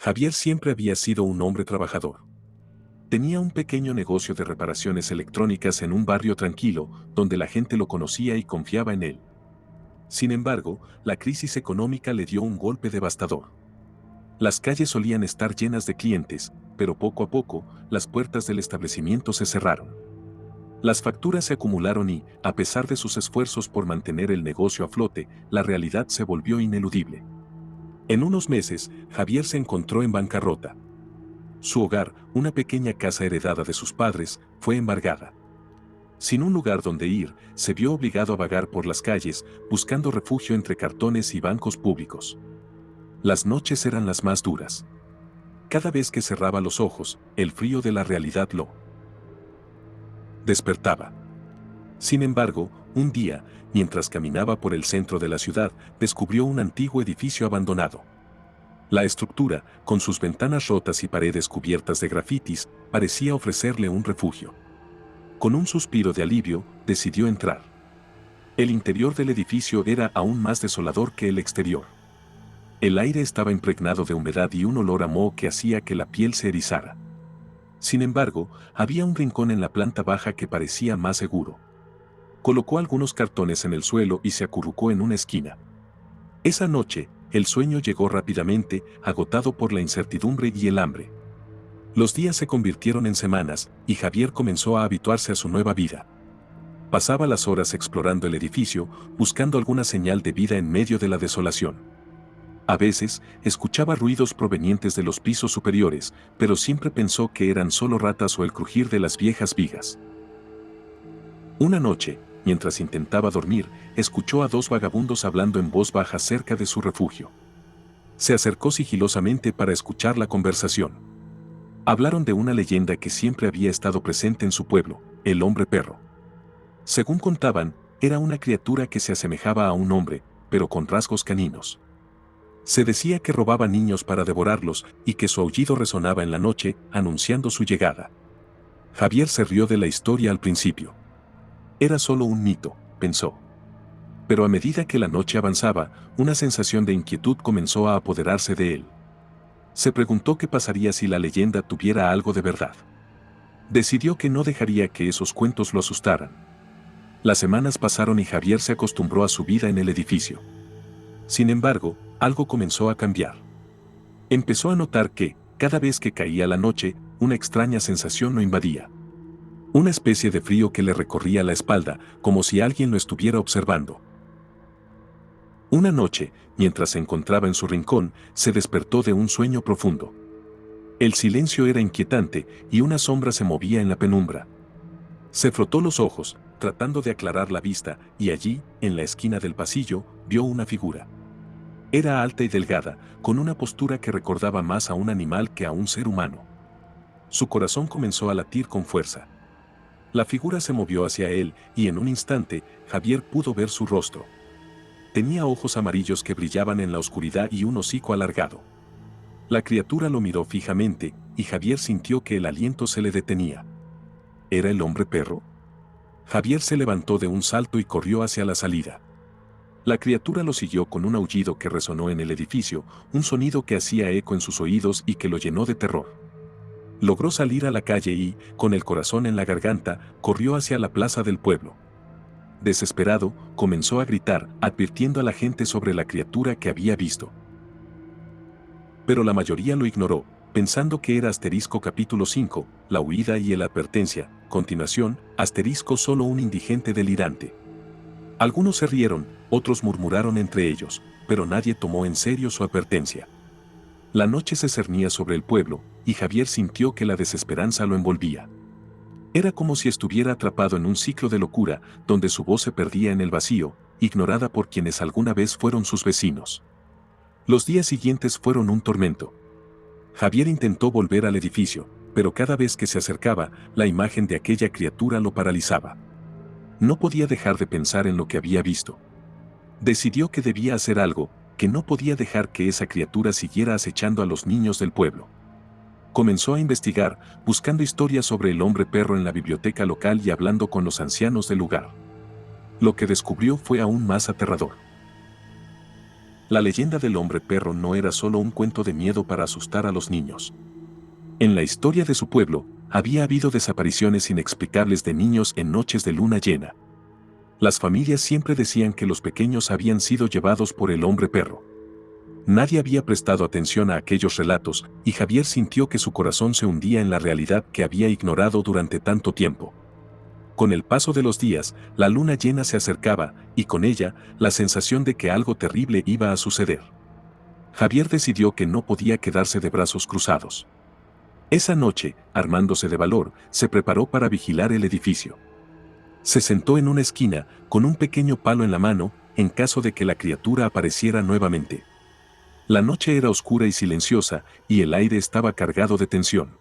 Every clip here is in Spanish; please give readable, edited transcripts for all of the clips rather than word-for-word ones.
Javier siempre había sido un hombre trabajador. Tenía un pequeño negocio de reparaciones electrónicas en un barrio tranquilo, donde la gente lo conocía y confiaba en él. Sin embargo, la crisis económica le dio un golpe devastador. Las calles solían estar llenas de clientes, pero poco a poco, las puertas del establecimiento se cerraron. Las facturas se acumularon y, a pesar de sus esfuerzos por mantener el negocio a flote, la realidad se volvió ineludible. En unos meses, Javier se encontró en bancarrota. Su hogar, una pequeña casa heredada de sus padres, fue embargada. Sin un lugar donde ir, se vio obligado a vagar por las calles, buscando refugio entre cartones y bancos públicos. Las noches eran las más duras. Cada vez que cerraba los ojos, el frío de la realidad lo despertaba. Sin embargo, un día, mientras caminaba por el centro de la ciudad, descubrió un antiguo edificio abandonado. La estructura, con sus ventanas rotas y paredes cubiertas de grafitis, parecía ofrecerle un refugio. Con un suspiro de alivio, decidió entrar. El interior del edificio era aún más desolador que el exterior. El aire estaba impregnado de humedad y un olor a moho que hacía que la piel se erizara. Sin embargo, había un rincón en la planta baja que parecía más seguro. Colocó algunos cartones en el suelo y se acurrucó en una esquina. Esa noche, el sueño llegó rápidamente, agotado por la incertidumbre y el hambre. Los días se convirtieron en semanas, y Javier comenzó a habituarse a su nueva vida. Pasaba las horas explorando el edificio, buscando alguna señal de vida en medio de la desolación. A veces, escuchaba ruidos provenientes de los pisos superiores, pero siempre pensó que eran solo ratas o el crujir de las viejas vigas. Una noche, mientras intentaba dormir, escuchó a dos vagabundos hablando en voz baja cerca de su refugio. Se acercó sigilosamente para escuchar la conversación. Hablaron de una leyenda que siempre había estado presente en su pueblo, el hombre perro. Según contaban, era una criatura que se asemejaba a un hombre, pero con rasgos caninos. Se decía que robaba niños para devorarlos y que su aullido resonaba en la noche, anunciando su llegada. Javier se rió de la historia al principio. Era solo un mito, pensó. Pero a medida que la noche avanzaba, una sensación de inquietud comenzó a apoderarse de él. Se preguntó qué pasaría si la leyenda tuviera algo de verdad. Decidió que no dejaría que esos cuentos lo asustaran. Las semanas pasaron y Javier se acostumbró a su vida en el edificio. Sin embargo, algo comenzó a cambiar. Empezó a notar que, cada vez que caía la noche, una extraña sensación lo invadía. Una especie de frío que le recorría la espalda, como si alguien lo estuviera observando. Una noche, mientras se encontraba en su rincón, se despertó de un sueño profundo. El silencio era inquietante y una sombra se movía en la penumbra. Se frotó los ojos, tratando de aclarar la vista, y allí, en la esquina del pasillo, vio una figura. Era alta y delgada, con una postura que recordaba más a un animal que a un ser humano. Su corazón comenzó a latir con fuerza. La figura se movió hacia él, y en un instante, Javier pudo ver su rostro. Tenía ojos amarillos que brillaban en la oscuridad y un hocico alargado. La criatura lo miró fijamente, y Javier sintió que el aliento se le detenía. ¿Era el hombre perro? Javier se levantó de un salto y corrió hacia la salida. La criatura lo siguió con un aullido que resonó en el edificio, un sonido que hacía eco en sus oídos y que lo llenó de terror. Logró salir a la calle y, con el corazón en la garganta, corrió hacia la plaza del pueblo. Desesperado, comenzó a gritar, advirtiendo a la gente sobre la criatura que había visto. Pero la mayoría lo ignoró, pensando que era asterisco capítulo 5, la huida y el advertencia, continuación, asterisco solo un indigente delirante. Algunos se rieron, otros murmuraron entre ellos, pero nadie tomó en serio su advertencia. La noche se cernía sobre el pueblo, y Javier sintió que la desesperanza lo envolvía. Era como si estuviera atrapado en un ciclo de locura, donde su voz se perdía en el vacío, ignorada por quienes alguna vez fueron sus vecinos. Los días siguientes fueron un tormento. Javier intentó volver al edificio, pero cada vez que se acercaba, la imagen de aquella criatura lo paralizaba. No podía dejar de pensar en lo que había visto. Decidió que debía hacer algo, que no podía dejar que esa criatura siguiera acechando a los niños del pueblo. Comenzó a investigar, buscando historias sobre el hombre perro en la biblioteca local y hablando con los ancianos del lugar. Lo que descubrió fue aún más aterrador. La leyenda del hombre perro no era solo un cuento de miedo para asustar a los niños. En la historia de su pueblo, había habido desapariciones inexplicables de niños en noches de luna llena. Las familias siempre decían que los pequeños habían sido llevados por el hombre perro. Nadie había prestado atención a aquellos relatos y Javier sintió que su corazón se hundía en la realidad que había ignorado durante tanto tiempo. Con el paso de los días, la luna llena se acercaba y con ella, la sensación de que algo terrible iba a suceder. Javier decidió que no podía quedarse de brazos cruzados. Esa noche, armándose de valor, se preparó para vigilar el edificio. Se sentó en una esquina, con un pequeño palo en la mano, en caso de que la criatura apareciera nuevamente. La noche era oscura y silenciosa, y el aire estaba cargado de tensión.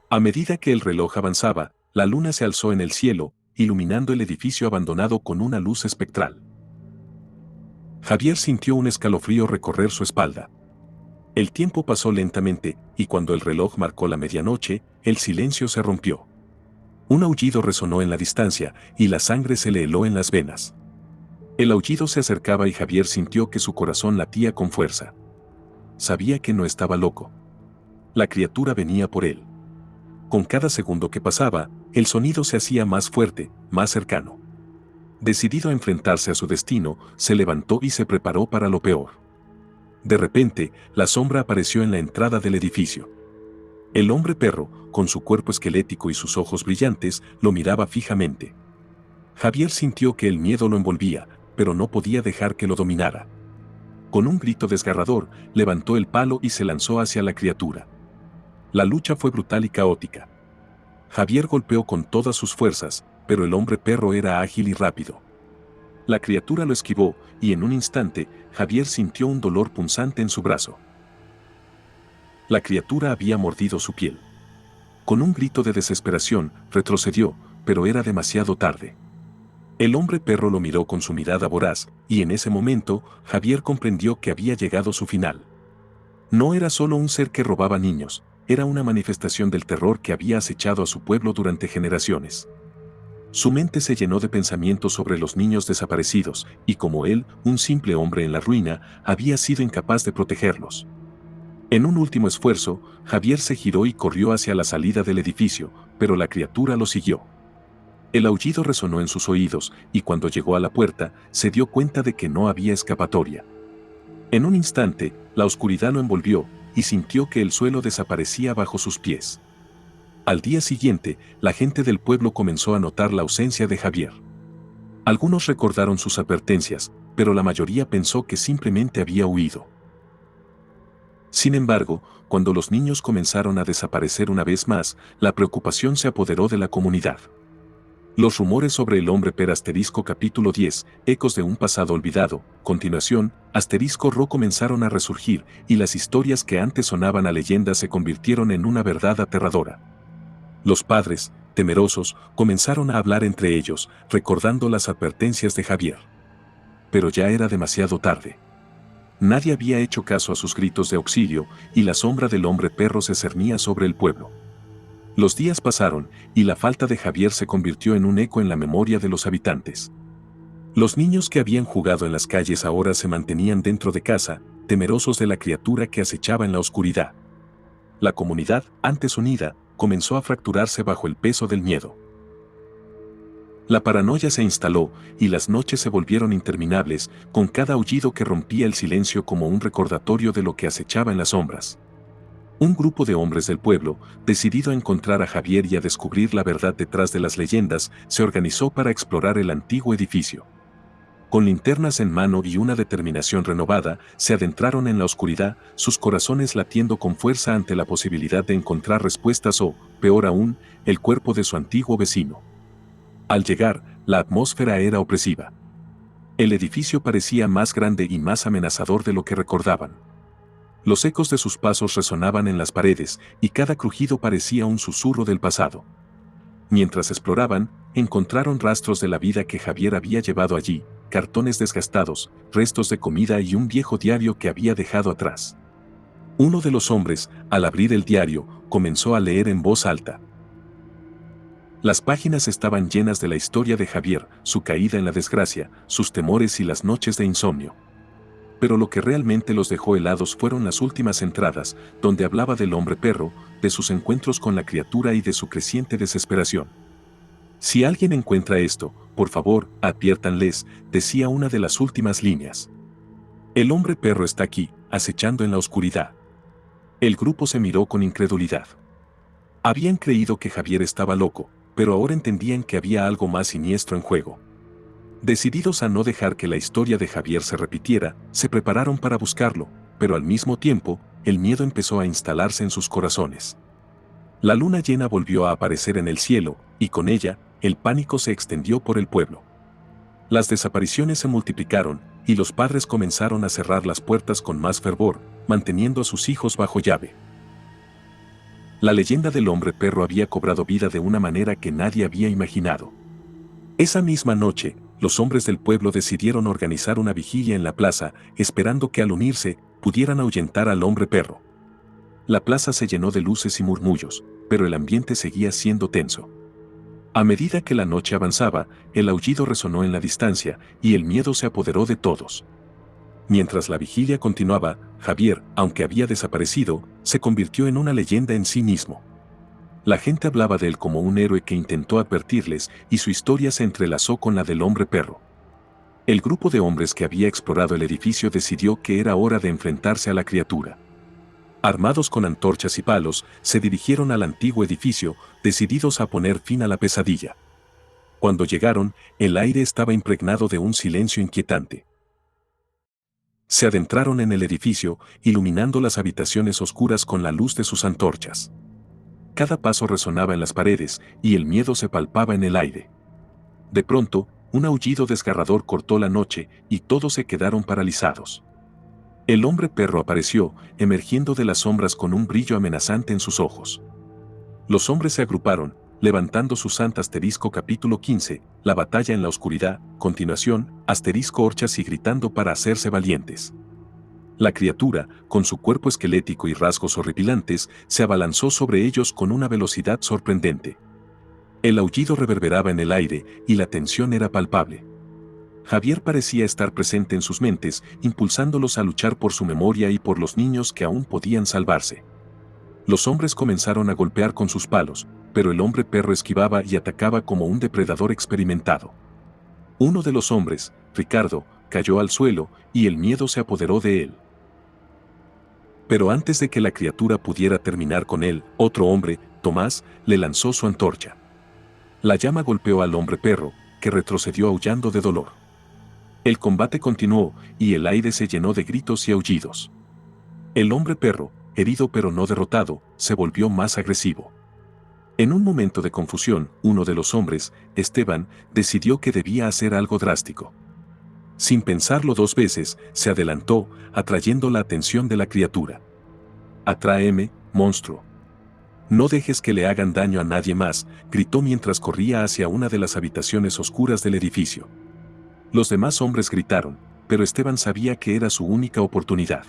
A medida que el reloj avanzaba, la luna se alzó en el cielo, iluminando el edificio abandonado con una luz espectral. Javier sintió un escalofrío recorrer su espalda. El tiempo pasó lentamente, y cuando el reloj marcó la medianoche, el silencio se rompió. Un aullido resonó en la distancia, y la sangre se le heló en las venas. El aullido se acercaba y Javier sintió que su corazón latía con fuerza. Sabía que no estaba loco. La criatura venía por él. Con cada segundo que pasaba, el sonido se hacía más fuerte, más cercano. Decidido a enfrentarse a su destino, se levantó y se preparó para lo peor. De repente, la sombra apareció en la entrada del edificio. El hombre perro, con su cuerpo esquelético y sus ojos brillantes, lo miraba fijamente. Javier sintió que el miedo lo envolvía, pero no podía dejar que lo dominara. Con un grito desgarrador, levantó el palo y se lanzó hacia la criatura. La lucha fue brutal y caótica. Javier golpeó con todas sus fuerzas, pero el hombre perro era ágil y rápido. La criatura lo esquivó, y en un instante, Javier sintió un dolor punzante en su brazo. La criatura había mordido su piel. Con un grito de desesperación, retrocedió, pero era demasiado tarde. El hombre perro lo miró con su mirada voraz, y en ese momento, Javier comprendió que había llegado su final. No era solo un ser que robaba niños, era una manifestación del terror que había acechado a su pueblo durante generaciones. Su mente se llenó de pensamientos sobre los niños desaparecidos, y como él, un simple hombre en la ruina, había sido incapaz de protegerlos. En un último esfuerzo, Javier se giró y corrió hacia la salida del edificio, pero la criatura lo siguió. El aullido resonó en sus oídos, y cuando llegó a la puerta, se dio cuenta de que no había escapatoria. En un instante, la oscuridad lo envolvió, y sintió que el suelo desaparecía bajo sus pies. Al día siguiente, la gente del pueblo comenzó a notar la ausencia de Javier. Algunos recordaron sus advertencias, pero la mayoría pensó que simplemente había huido. Sin embargo, cuando los niños comenzaron a desaparecer una vez más, la preocupación se apoderó de la comunidad. Los rumores sobre el hombre per asterisco capítulo 10, ecos de un pasado olvidado, continuación, asterisco ro comenzaron a resurgir, y las historias que antes sonaban a leyendas se convirtieron en una verdad aterradora. Los padres, temerosos, comenzaron a hablar entre ellos, recordando las advertencias de Javier. Pero ya era demasiado tarde. Nadie había hecho caso a sus gritos de auxilio, y la sombra del hombre perro se cernía sobre el pueblo. Los días pasaron, y la falta de Javier se convirtió en un eco en la memoria de los habitantes. Los niños que habían jugado en las calles ahora se mantenían dentro de casa, temerosos de la criatura que acechaba en la oscuridad. La comunidad, antes unida, comenzó a fracturarse bajo el peso del miedo. La paranoia se instaló, y las noches se volvieron interminables, con cada aullido que rompía el silencio como un recordatorio de lo que acechaba en las sombras. Un grupo de hombres del pueblo, decidido a encontrar a Javier y a descubrir la verdad detrás de las leyendas, se organizó para explorar el antiguo edificio. Con linternas en mano y una determinación renovada, se adentraron en la oscuridad, sus corazones latiendo con fuerza ante la posibilidad de encontrar respuestas o, peor aún, el cuerpo de su antiguo vecino. Al llegar, la atmósfera era opresiva. El edificio parecía más grande y más amenazador de lo que recordaban. Los ecos de sus pasos resonaban en las paredes, y cada crujido parecía un susurro del pasado. Mientras exploraban, encontraron rastros de la vida que Javier había llevado allí, cartones desgastados, restos de comida y un viejo diario que había dejado atrás. Uno de los hombres, al abrir el diario, comenzó a leer en voz alta. Las páginas estaban llenas de la historia de Javier, su caída en la desgracia, sus temores y las noches de insomnio. pero lo que realmente los dejó helados fueron las últimas entradas, donde hablaba del hombre perro, de sus encuentros con la criatura y de su creciente desesperación. Si alguien encuentra esto, por favor, adviértanles, decía una de las últimas líneas. El hombre perro está aquí, acechando en la oscuridad. El grupo se miró con incredulidad. Habían creído que Javier estaba loco, pero ahora entendían que había algo más siniestro en juego. Decididos a no dejar que la historia de Javier se repitiera, se prepararon para buscarlo, pero al mismo tiempo, el miedo empezó a instalarse en sus corazones. La luna llena volvió a aparecer en el cielo, y con ella, el pánico se extendió por el pueblo. Las desapariciones se multiplicaron, y los padres comenzaron a cerrar las puertas con más fervor, manteniendo a sus hijos bajo llave. La leyenda del hombre perro había cobrado vida de una manera que nadie había imaginado. Esa misma noche, los hombres del pueblo decidieron organizar una vigilia en la plaza, esperando que al unirse, pudieran ahuyentar al hombre perro. La plaza se llenó de luces y murmullos, pero el ambiente seguía siendo tenso. A medida que la noche avanzaba, el aullido resonó en la distancia, y el miedo se apoderó de todos. Mientras la vigilia continuaba, Javier, aunque había desaparecido, se convirtió en una leyenda en sí mismo. La gente hablaba de él como un héroe que intentó advertirles, y su historia se entrelazó con la del hombre perro. El grupo de hombres que había explorado el edificio decidió que era hora de enfrentarse a la criatura. Armados con antorchas y palos, se dirigieron al antiguo edificio, decididos a poner fin a la pesadilla. Cuando llegaron, el aire estaba impregnado de un silencio inquietante. Se adentraron en el edificio, iluminando las habitaciones oscuras con la luz de sus antorchas. Cada paso resonaba en las paredes, y el miedo se palpaba en el aire. De pronto, un aullido desgarrador cortó la noche, y todos se quedaron paralizados. El hombre perro apareció, emergiendo de las sombras con un brillo amenazante en sus ojos. Los hombres se agruparon, levantando su santa asterisco capítulo 15, la batalla en la oscuridad, continuación, asterisco horchas y gritando para hacerse valientes. La criatura, con su cuerpo esquelético y rasgos horripilantes, se abalanzó sobre ellos con una velocidad sorprendente. El aullido reverberaba en el aire, y la tensión era palpable. Javier parecía estar presente en sus mentes, impulsándolos a luchar por su memoria y por los niños que aún podían salvarse. Los hombres comenzaron a golpear con sus palos, pero el hombre perro esquivaba y atacaba como un depredador experimentado. Uno de los hombres, Ricardo, cayó al suelo, y el miedo se apoderó de él. Pero antes de que la criatura pudiera terminar con él, otro hombre, Tomás, le lanzó su antorcha. La llama golpeó al hombre perro, que retrocedió aullando de dolor. El combate continuó, y el aire se llenó de gritos y aullidos. El hombre perro, herido pero no derrotado, se volvió más agresivo. En un momento de confusión, uno de los hombres, Esteban, decidió que debía hacer algo drástico. Sin pensarlo dos veces, se adelantó, atrayendo la atención de la criatura. «Atráeme, monstruo. No dejes que le hagan daño a nadie más», gritó mientras corría hacia una de las habitaciones oscuras del edificio. Los demás hombres gritaron, pero Esteban sabía que era su única oportunidad.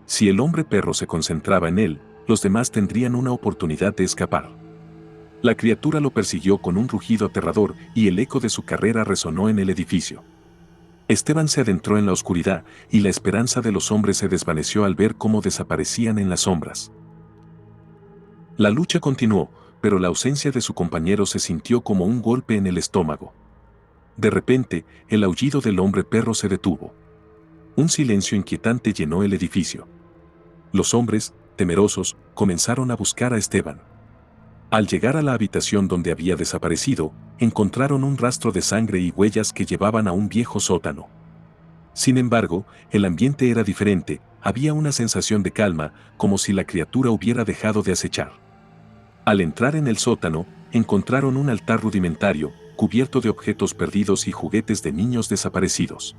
Si el hombre perro se concentraba en él, los demás tendrían una oportunidad de escapar. La criatura lo persiguió con un rugido aterrador, y el eco de su carrera resonó en el edificio. Esteban se adentró en la oscuridad, y la esperanza de los hombres se desvaneció al ver cómo desaparecían en las sombras. La lucha continuó, pero la ausencia de su compañero se sintió como un golpe en el estómago. De repente, el aullido del hombre perro se detuvo. Un silencio inquietante llenó el edificio. Los hombres, temerosos, comenzaron a buscar a Esteban. Al llegar a la habitación donde había desaparecido, encontraron un rastro de sangre y huellas que llevaban a un viejo sótano. Sin embargo, el ambiente era diferente, había una sensación de calma, como si la criatura hubiera dejado de acechar. Al entrar en el sótano, encontraron un altar rudimentario, cubierto de objetos perdidos y juguetes de niños desaparecidos.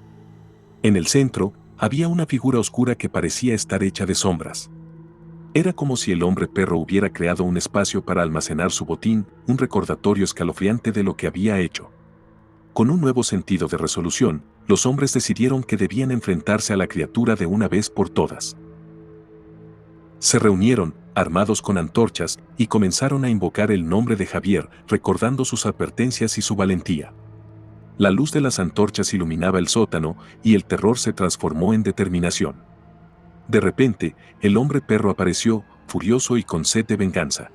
En el centro, había una figura oscura que parecía estar hecha de sombras. Era como si el hombre perro hubiera creado un espacio para almacenar su botín, un recordatorio escalofriante de lo que había hecho. Con un nuevo sentido de resolución, los hombres decidieron que debían enfrentarse a la criatura de una vez por todas. Se reunieron, armados con antorchas, y comenzaron a invocar el nombre de Javier, recordando sus advertencias y su valentía. La luz de las antorchas iluminaba el sótano y el terror se transformó en determinación. De repente, el hombre perro apareció, furioso y con sed de venganza.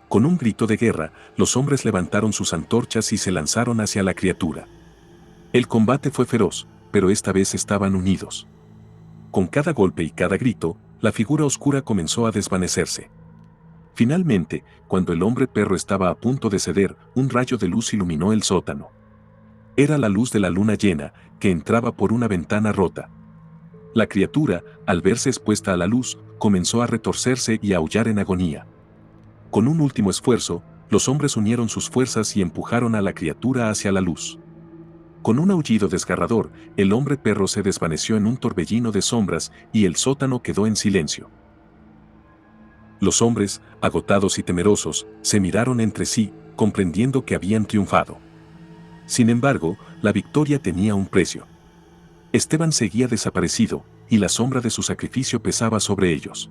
Con un grito de guerra, los hombres levantaron sus antorchas y se lanzaron hacia la criatura. El combate fue feroz, pero esta vez estaban unidos. Con cada golpe y cada grito, la figura oscura comenzó a desvanecerse. Finalmente, cuando el hombre perro estaba a punto de ceder, un rayo de luz iluminó el sótano. Era la luz de la luna llena, que entraba por una ventana rota. La criatura, al verse expuesta a la luz, comenzó a retorcerse y a aullar en agonía. Con un último esfuerzo, los hombres unieron sus fuerzas y empujaron a la criatura hacia la luz. Con un aullido desgarrador, el hombre perro se desvaneció en un torbellino de sombras y el sótano quedó en silencio. Los hombres, agotados y temerosos, se miraron entre sí, comprendiendo que habían triunfado. Sin embargo, la victoria tenía un precio. Esteban seguía desaparecido, y la sombra de su sacrificio pesaba sobre ellos.